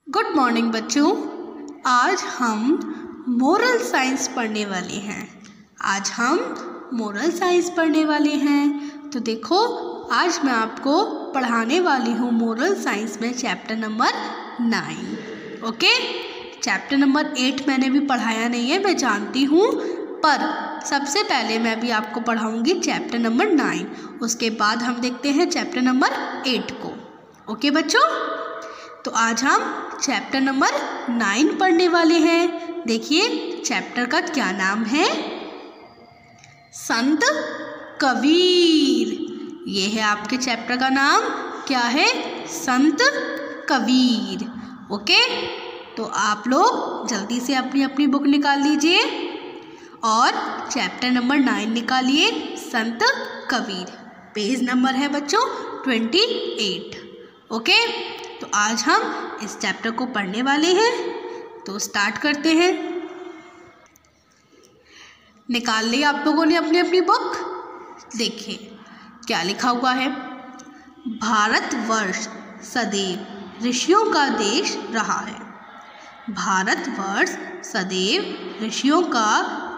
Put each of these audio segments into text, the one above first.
Good morning बच्चों। आज हम मोरल साइंस पढ़ने वाले हैं। तो देखो, आज मैं आपको पढ़ाने वाली हूँ मोरल साइंस में chapter number 9। Okay, chapter number 8 मैंने भी पढ़ाया नहीं है, मैं जानती हूँ, पर सबसे पहले मैं भी आपको पढ़ाऊँगी चैप्टर नंबर 9। उसके बाद हम देखते हैं चैप्टर नंबर 8 को। ओके बच्चों, तो आज हम चैप्टर नंबर 9 पढ़ने वाले हैं। देखिए चैप्टर का क्या नाम है, संत कबीर। ये है आपके चैप्टर का नाम, क्या है, संत कबीर। ओके, तो आप लोग जल्दी से अपनी अपनी बुक निकाल लीजिए और चैप्टर नंबर 9 निकालिए, संत कबीर। पेज नंबर है बच्चों 28। ओके, तो आज हम इस चैप्टर को पढ़ने वाले हैं, तो स्टार्ट करते हैं। निकाल ली आप लोगों ने अपनी अपनी बुक। देखिए क्या लिखा हुआ है, भारतवर्ष सदैव ऋषियों का देश रहा है। भारतवर्ष सदैव ऋषियों का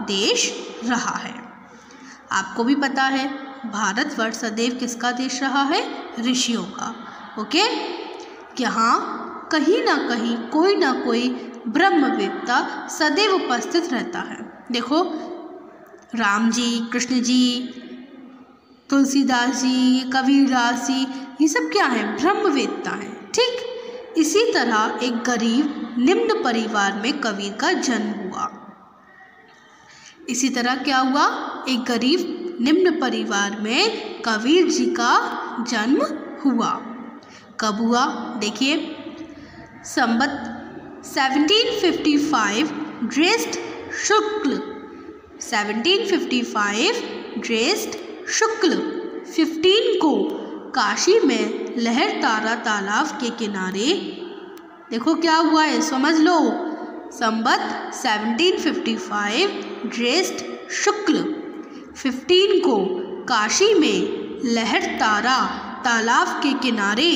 देश रहा है। आपको भी पता है भारतवर्ष सदैव किसका देश रहा है, ऋषियों का। ओके, यहाँ कहीं ना कहीं कोई ना कोई ब्रह्मवेत्ता सदैव उपस्थित रहता है। देखो, राम जी, कृष्ण जी, तुलसीदास जी, कबीरदास जी, ये सब क्या है, ब्रह्मवेत्ता हैं। ठीक इसी तरह एक गरीब निम्न परिवार में कबीर का जन्म हुआ। इसी तरह क्या हुआ, एक गरीब निम्न परिवार में कबीर जी का जन्म हुआ। कब हुआ, देखिए, संवत 1755 ज्येष्ठ शुक्ल 1755 ज्येष्ठ शुक्ल 15 को काशी में लहरतारा तालाब के किनारे, देखो क्या हुआ है, समझ लो, संवत 1755 ज्येष्ठ शुक्ल 15 को काशी में लहरतारा तालाब के किनारे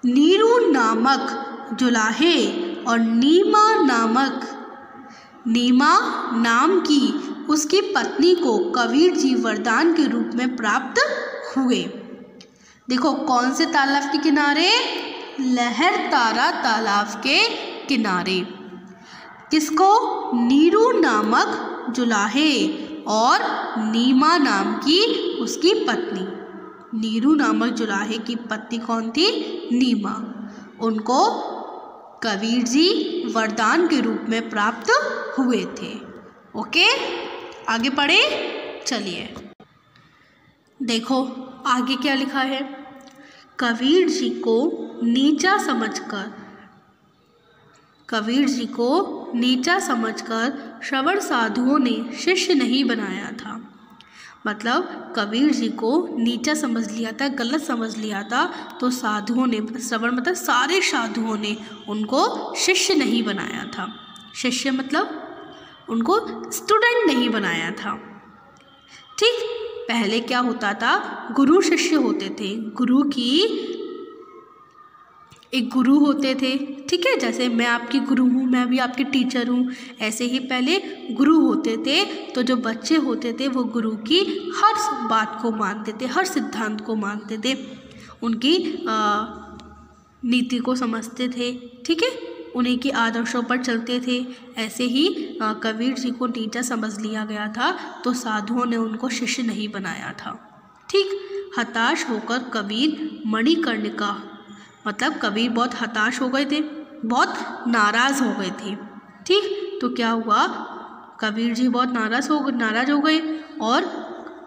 नीरू नामक जुलाहे और नीमा नाम की उसकी पत्नी को कबीर जी वरदान के रूप में प्राप्त हुए। देखो कौन से तालाब के किनारे, लहरतारा तालाब के किनारे। किसको, नीरू नामक जुलाहे और नीमा नाम की उसकी पत्नी। नीरू नामक जुलाहे की पत्नी कौन थी, नीमा। उनको कबीर जी वरदान के रूप में प्राप्त हुए थे। ओके, आगे पढ़े, चलिए देखो आगे क्या लिखा है। कबीर जी को नीचा समझकर श्रवण साधुओं ने शिष्य नहीं बनाया था। मतलब कबीर जी को नीचा समझ लिया था, गलत समझ लिया था, तो साधुओं ने, श्रवण मतलब सारे साधुओं ने उनको शिष्य नहीं बनाया था। शिष्य मतलब उनको स्टूडेंट नहीं बनाया था। ठीक, पहले क्या होता था, गुरु शिष्य होते थे। एक गुरु होते थे, ठीक है, जैसे मैं आपकी गुरु हूँ, मैं भी आपकी टीचर हूँ, ऐसे ही पहले गुरु होते थे। तो जो बच्चे होते थे वो गुरु की हर बात को मानते थे, हर सिद्धांत को मानते थे, उनकी नीति को समझते थे, ठीक है, उन्हीं की आदर्शों पर चलते थे। ऐसे ही कबीर जी को नीचा समझ लिया गया था, तो साधुओं ने उनको शिष्य नहीं बनाया था। ठीक, हताश होकर कबीर मणिकर्णिका, मतलब कबीर बहुत हताश हो गए थे, बहुत नाराज़ हो गए थे। ठीक, तो क्या हुआ, कबीर जी बहुत नाराज़ हो गए और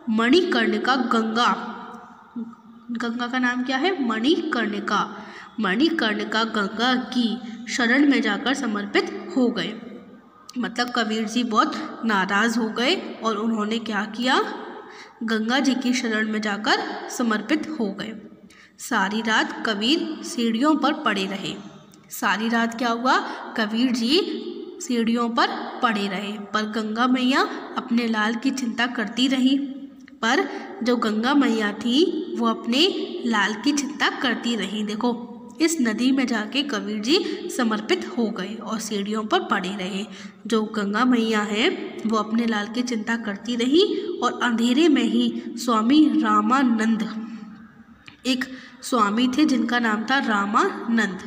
मणिकर्णिका गंगा का नाम क्या है, मणिकर्णिका गंगा की शरण में जाकर समर्पित हो गए। मतलब कबीर जी बहुत नाराज़ हो गए और उन्होंने क्या किया, गंगा जी की शरण में जाकर समर्पित हो गए। सारी रात कबीर सीढ़ियों पर पड़े रहे। सारी रात क्या हुआ, कबीर जी सीढ़ियों पर पड़े रहे, पर गंगा मैया अपने लाल की चिंता करती रही। पर जो गंगा मैया थी वो अपने लाल की चिंता करती रही। देखो इस नदी में जाके कबीर जी समर्पित हो गए और सीढ़ियों पर पड़े रहे। जो गंगा मैया हैं वो अपने लाल की चिंता करती रही और अंधेरे में ही स्वामी रामानंद, एक स्वामी थे जिनका नाम था रामानंद,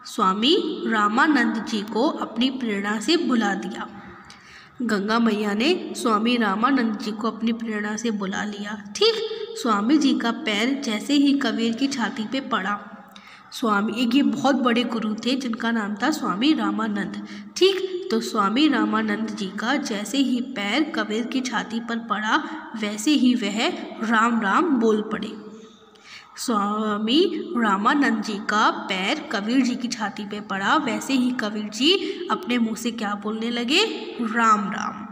स्वामी रामानंद जी को अपनी प्रेरणा से बुला दिया। गंगा मैया ने स्वामी रामानंद जी को अपनी प्रेरणा से बुला लिया। ठीक, स्वामी जी का पैर जैसे ही कबीर की छाती पे पड़ा, स्वामी, एक ये बहुत बड़े गुरु थे जिनका नाम था स्वामी रामानंद। ठीक, तो स्वामी रामानंद जी का जैसे ही पैर कबीर की छाती पर पड़ा वैसे ही वह राम राम बोल पड़े। स्वामी रामानंद जी का पैर कबीर जी की छाती पे पड़ा वैसे ही कबीर जी अपने मुंह से क्या बोलने लगे? राम राम।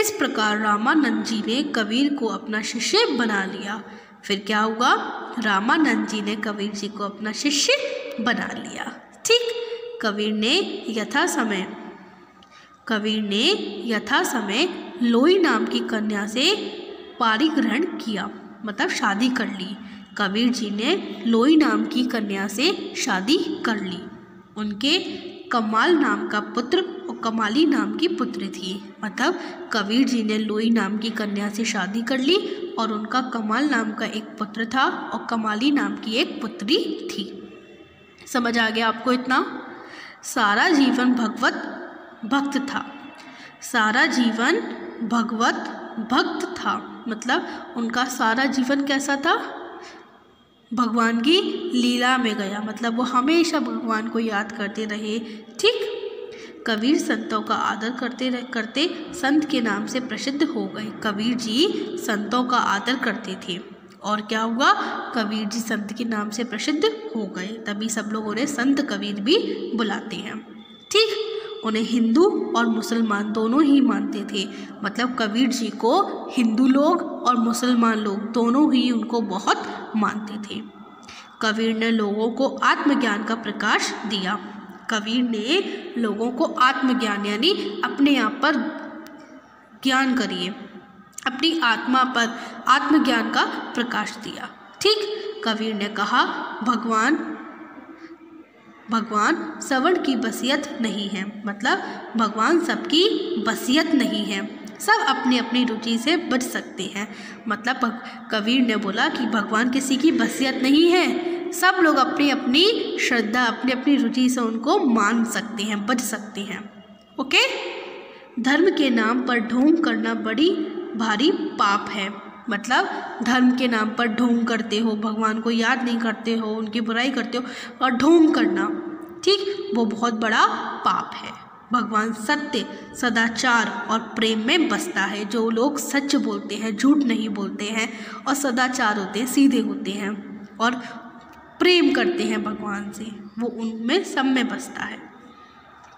इस प्रकार रामानंद जी ने कबीर को अपना शिष्य बना लिया। फिर क्या हुआ? रामानंद जी ने कबीर जी को अपना शिष्य बना लिया। ठीक, कबीर ने यथा समय लोई नाम की कन्या से पारिग्रहण किया, मतलब शादी कर ली। कबीर जी ने लोई नाम की कन्या से शादी कर ली। उनके कमाल नाम का पुत्र और कमाली नाम की पुत्री थी। मतलब कबीर जी ने लोई नाम की कन्या से शादी कर ली और उनका कमाल नाम का एक पुत्र था और कमाली नाम की एक पुत्री थी। समझ आ गया आपको इतना? सारा जीवन भगवत भक्त था। सारा जीवन भगवत भक्त था, मतलब उनका सारा जीवन कैसा था? भगवान की लीला में गया, मतलब वो हमेशा भगवान को याद करते रहे। ठीक, कबीर संतों का आदर करते संत के नाम से प्रसिद्ध हो गए। कबीर जी संतों का आदर करते थे और क्या हुआ? कबीर जी संत के नाम से प्रसिद्ध हो गए, तभी सब लोग उन्हें संत कबीर भी बुलाते हैं। ठीक, उन्हें हिंदू और मुसलमान दोनों ही मानते थे, मतलब कबीर जी को हिंदू लोग और मुसलमान लोग दोनों ही उनको बहुत मानते थे। कबीर ने लोगों को आत्मज्ञान का प्रकाश दिया। कबीर ने लोगों को आत्मज्ञान यानी अपने आप पर ज्ञान करिए, अपनी आत्मा पर आत्मज्ञान का प्रकाश दिया। ठीक, कबीर ने कहा भगवान सबन की बसियत नहीं है, मतलब भगवान सबकी बसियत नहीं है, सब अपनी अपनी रुचि से बच सकते हैं। मतलब कबीर ने बोला कि भगवान किसी की बसियत नहीं है, सब लोग अपनी अपनी श्रद्धा अपनी अपनी रुचि से उनको मान सकते हैं, बच सकते हैं। ओके, धर्म के नाम पर ढोंग करना बड़ी भारी पाप है, मतलब धर्म के नाम पर ढोंग करते हो, भगवान को याद नहीं करते हो, उनकी बुराई करते हो और ढोंग करना, ठीक, वो बहुत बड़ा पाप है। भगवान सत्य, सदाचार और प्रेम में बसता है। जो लोग सच बोलते हैं, झूठ नहीं बोलते हैं और सदाचार होते हैं, सीधे होते हैं और प्रेम करते हैं भगवान से, वो उनमें सब में बसता है।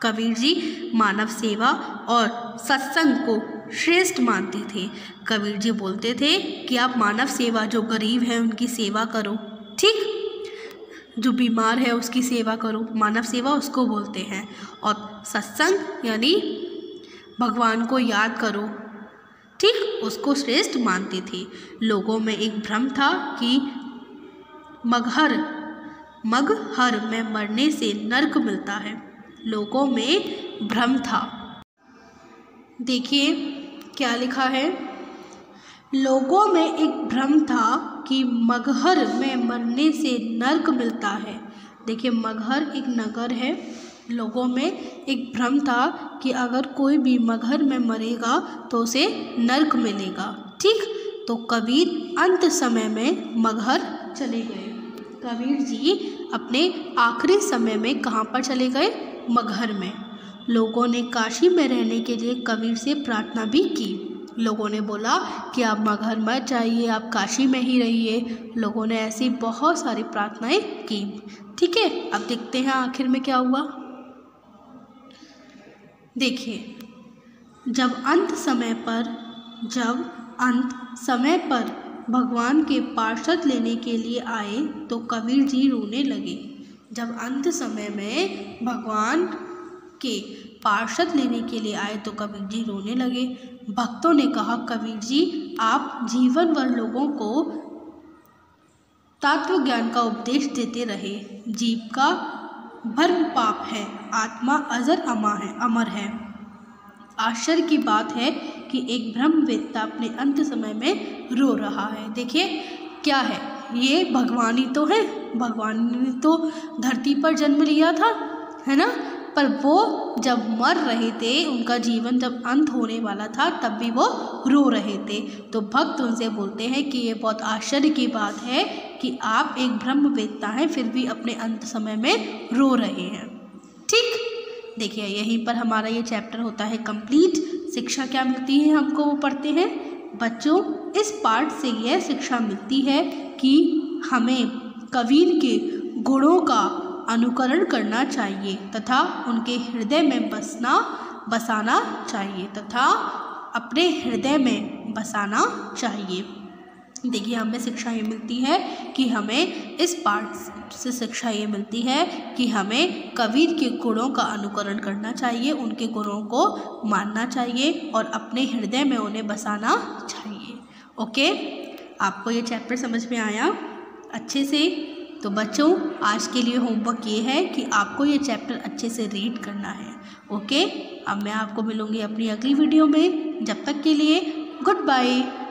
कबीर जी मानव सेवा और सत्संग को श्रेष्ठ मानते थे। कबीर जी बोलते थे कि आप मानव सेवा, जो गरीब है उनकी सेवा करो, ठीक, जो बीमार है उसकी सेवा करो, मानव सेवा उसको बोलते हैं। और सत्संग यानी भगवान को याद करो, ठीक, उसको श्रेष्ठ मानते थे। लोगों में एक भ्रम था कि मगहर में मरने से नर्क मिलता है। लोगों में भ्रम था। देखिए क्या लिखा है, लोगों में एक भ्रम था कि मगहर में मरने से नर्क मिलता है। देखिए मगहर एक नगर है। लोगों में एक भ्रम था कि अगर कोई भी मगहर में मरेगा तो उसे नर्क मिलेगा, ठीक। तो कबीर अंत समय में मगहर चले गए। कबीर जी अपने आखिरी समय में कहाँ पर चले गए? मगहर में। लोगों ने काशी में रहने के लिए कबीर से प्रार्थना भी की। लोगों ने बोला कि आप मगहर मत जाइए, आप काशी में ही रहिए। लोगों ने ऐसी बहुत सारी प्रार्थनाएं की, ठीक है। अब देखते हैं आखिर में क्या हुआ। देखिए, जब अंत समय पर भगवान के पार्षद लेने के लिए आए तो कबीर जी रोने लगे। जब अंत समय में भगवान के पार्षद लेने के लिए आए तो कबीर जी रोने लगे। भक्तों ने कहा, कबीर जी आप जीवन भर लोगों को तत्व ज्ञान का उपदेश देते रहे। जीव का भर्म पाप है, आत्मा अमर है। आश्चर्य की बात है कि एक ब्रह्मवेत्ता अपने अंत समय में रो रहा है। देखिए क्या है, ये भगवान ही तो है, भगवान ने तो धरती पर जन्म लिया था, है ना, पर वो जब मर रहे थे, उनका जीवन जब अंत होने वाला था, तब भी वो रो रहे थे। तो भक्त उनसे बोलते हैं कि ये बहुत आश्चर्य की बात है कि आप एक ब्रह्मवेत्ता हैं, फिर भी अपने अंत समय में रो रहे हैं। ठीक, देखिए यहीं पर हमारा ये चैप्टर होता है कंप्लीट। शिक्षा क्या मिलती है हमको, वो पढ़ते हैं। बच्चों, इस पाठ से यह शिक्षा मिलती है कि हमें कबीर के गुणों का अनुकरण करना चाहिए तथा उनके हृदय में बसाना चाहिए अपने हृदय में बसाना चाहिए। देखिए हमें शिक्षा ये मिलती है कि हमें इस पाठ से शिक्षा ये मिलती है कि हमें कबीर के गुणों का अनुकरण करना चाहिए, उनके गुणों को मानना चाहिए और अपने हृदय में उन्हें बसाना चाहिए। ओके, आपको ये चैप्टर समझ में आया अच्छे से? तो बच्चों, आज के लिए होमवर्क ये है कि आपको ये चैप्टर अच्छे से रीड करना है। ओके, अब मैं आपको मिलूँगी अपनी अगली वीडियो में। जब तक के लिए गुड बाय।